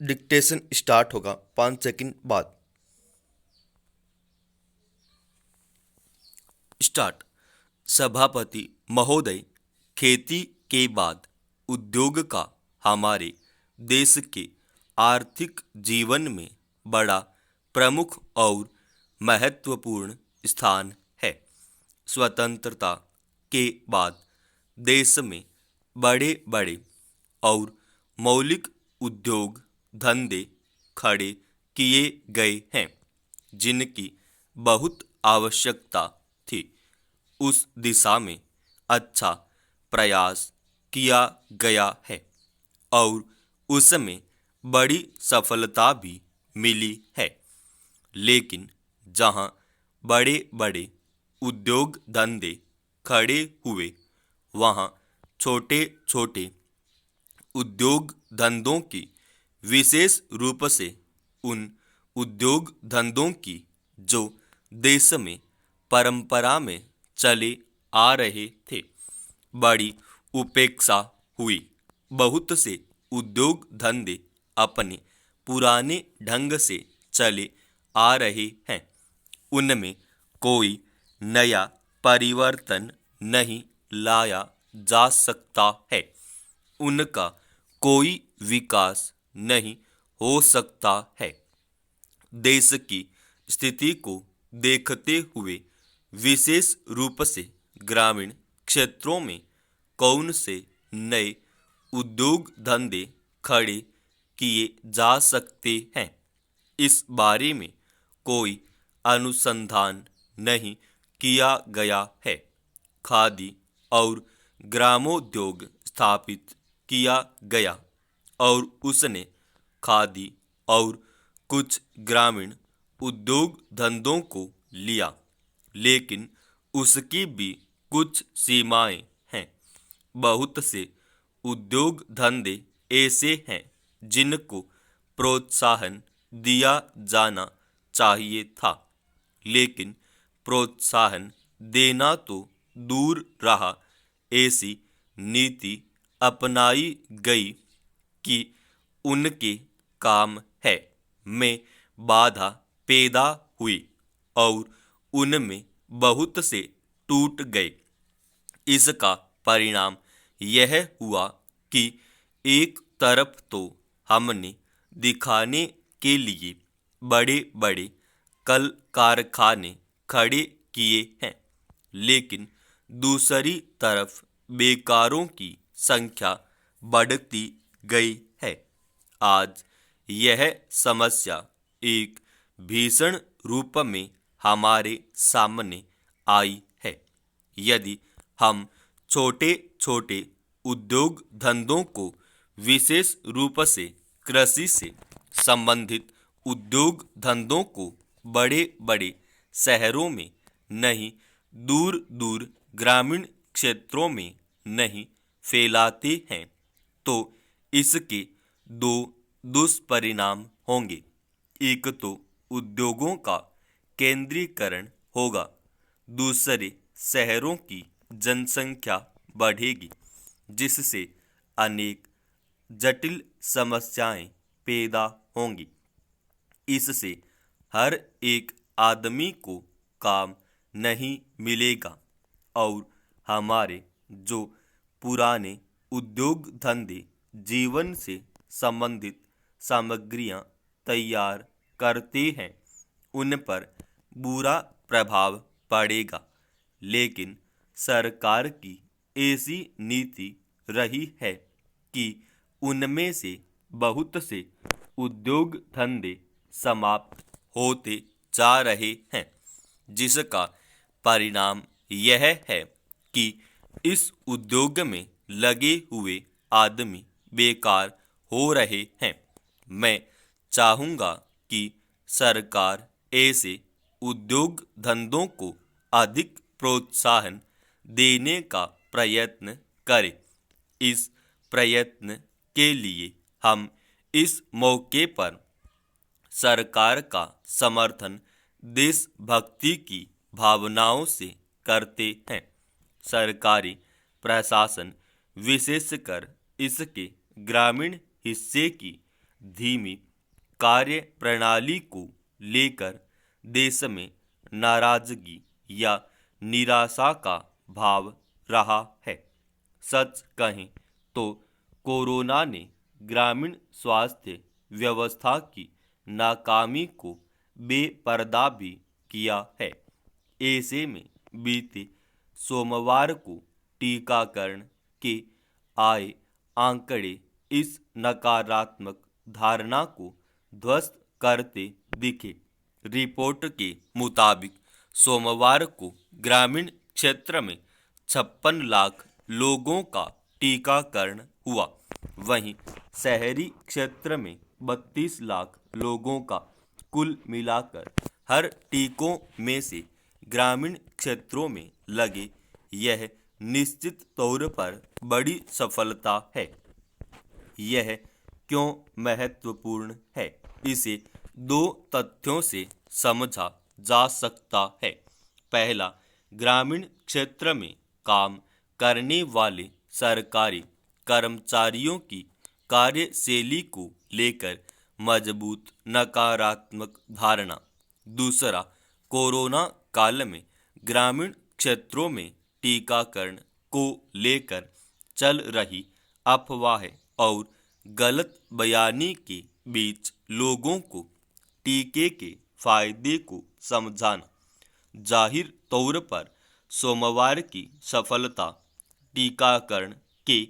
Dictation start होगा 5 second बाद। Start. सभापति महोदय, खेती के बाद उद्योग का हमारे देश के आर्थिक जीवन में बड़ा प्रमुख और महत्वपूर्ण स्थान है। स्वतंत्रता के बाद देश में बड़े बड़े और मौलिक उद्योग धंधे खड़े किए गए हैं जिनकी बहुत आवश्यकता थी। उस दिशा में अच्छा प्रयास किया गया है और उसमें बड़ी सफलता भी मिली है। लेकिन जहां बड़े बड़े उद्योग धंधे खड़े हुए, वहां छोटे छोटे उद्योग धंधों की, विशेष रूप से उन उद्योग धंधों की जो देश में परंपरा में चले आ रहे थे, बड़ी उपेक्षा हुई। बहुत से उद्योग धंधे अपने पुराने ढंग से चले आ रहे हैं, उनमें कोई नया परिवर्तन नहीं लाया जा सकता है, उनका कोई विकास नहीं हो सकता है। देश की स्थिति को देखते हुए विशेष रूप से ग्रामीण क्षेत्रों में कौन से नए उद्योग धंधे खड़े किए जा सकते हैं, इस बारे में कोई अनुसंधान नहीं किया गया है। खादी और ग्रामोद्योग स्थापित किया गया और उसने खादी और कुछ ग्रामीण उद्योग धंधों को लिया, लेकिन उसकी भी कुछ सीमाएं हैं। बहुत से उद्योग धंधे ऐसे हैं जिनको प्रोत्साहन दिया जाना चाहिए था, लेकिन प्रोत्साहन देना तो दूर रहा, ऐसी नीति अपनाई गई कि उनके काम है में बाधा पैदा हुई और उनमें बहुत से टूट गए। इसका परिणाम यह हुआ कि एक तरफ तो हमने दिखाने के लिए बड़े बड़े कल कारखाने खड़े किए हैं, लेकिन दूसरी तरफ बेकारों की संख्या बढ़ती गई है। आज यह समस्या एक भीषण रूप में हमारे सामने आई है। यदि हम छोटे छोटे उद्योग धंधों को, विशेष रूप से कृषि से संबंधित उद्योग धंधों को बड़े बड़े शहरों में नहीं, दूर दूर ग्रामीण क्षेत्रों में नहीं फैलाते हैं, तो इसके दो दुष्परिणाम होंगे। एक तो उद्योगों का केंद्रीकरण होगा, दूसरे शहरों की जनसंख्या बढ़ेगी, जिससे अनेक जटिल समस्याएं पैदा होंगी। इससे हर एक आदमी को काम नहीं मिलेगा और हमारे जो पुराने उद्योग धंधे जीवन से संबंधित सामग्रियां तैयार करते हैं, उन पर बुरा प्रभाव पड़ेगा। लेकिन सरकार की ऐसी नीति रही है कि उनमें से बहुत से उद्योग धंधे समाप्त होते जा रहे हैं, जिसका परिणाम यह है कि इस उद्योग में लगे हुए आदमी बेकार हो रहे हैं। मैं चाहूँगा कि सरकार ऐसे उद्योग धंधों को अधिक प्रोत्साहन देने का प्रयत्न करे। इस प्रयत्न के लिए हम इस मौके पर सरकार का समर्थन देशभक्ति की भावनाओं से करते हैं। सरकारी प्रशासन, विशेषकर इसके ग्रामीण हिस्से की धीमी कार्य प्रणाली को लेकर देश में नाराजगी या निराशा का भाव रहा है। सच कहें तो कोरोना ने ग्रामीण स्वास्थ्य व्यवस्था की नाकामी को बेपर्दा भी किया है। ऐसे में बीते सोमवार को टीकाकरण के आए आंकड़े इस नकारात्मक धारणा को ध्वस्त करते दिखे। रिपोर्ट के मुताबिक सोमवार को ग्रामीण क्षेत्र में 56 लाख लोगों का टीकाकरण हुआ, वहीं शहरी क्षेत्र में 32 लाख लोगों का। कुल मिलाकर हर टीकों में से ग्रामीण क्षेत्रों में लगे यह निश्चित तौर पर बड़ी सफलता है। यह क्यों महत्वपूर्ण है, इसे दो तथ्यों से समझा जा सकता है। पहला, ग्रामीण क्षेत्र में काम करने वाले सरकारी कर्मचारियों की कार्यशैली को लेकर मजबूत नकारात्मक धारणा। दूसरा, कोरोना काल में ग्रामीण क्षेत्रों में टीकाकरण को लेकर चल रही अफवाहें और गलत बयानी के बीच लोगों को टीके के फायदे को समझाना। जाहिर तौर पर सोमवार की सफलता टीकाकरण के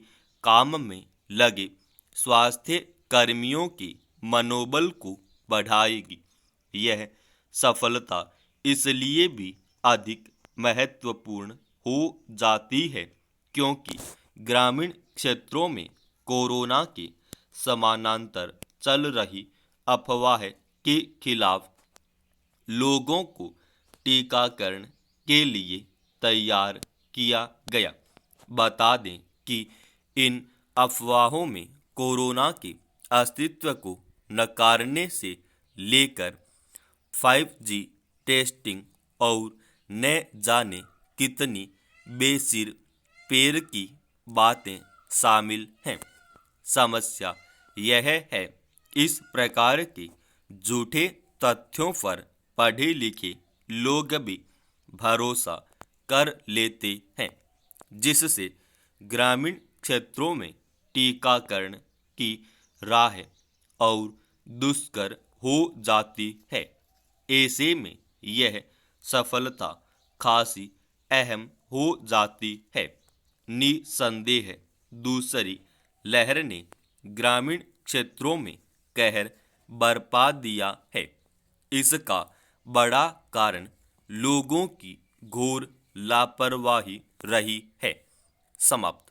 काम में लगे स्वास्थ्य कर्मियों के मनोबल को बढ़ाएगी। यह सफलता इसलिए भी अधिक महत्वपूर्ण हो जाती है क्योंकि ग्रामीण क्षेत्रों में कोरोना के समानांतर चल रही अफवाह के खिलाफ लोगों को टीकाकरण के लिए तैयार किया गया। बता दें कि इन अफवाहों में कोरोना के अस्तित्व को नकारने से लेकर 5G टेस्टिंग और न जाने कितनी बेसिर पैर की बातें शामिल हैं। समस्या यह है, इस प्रकार के झूठे तथ्यों पर पढ़े लिखे लोग भी भरोसा कर लेते हैं, जिससे ग्रामीण क्षेत्रों में टीकाकरण की राह और दुष्कर हो जाती है। ऐसे में यह सफलता खासी अहम हो जाती है। निसंदेह दूसरी लहर ने ग्रामीण क्षेत्रों में कहर बरपा दिया है। इसका बड़ा कारण लोगों की घोर लापरवाही रही है। समाप्त।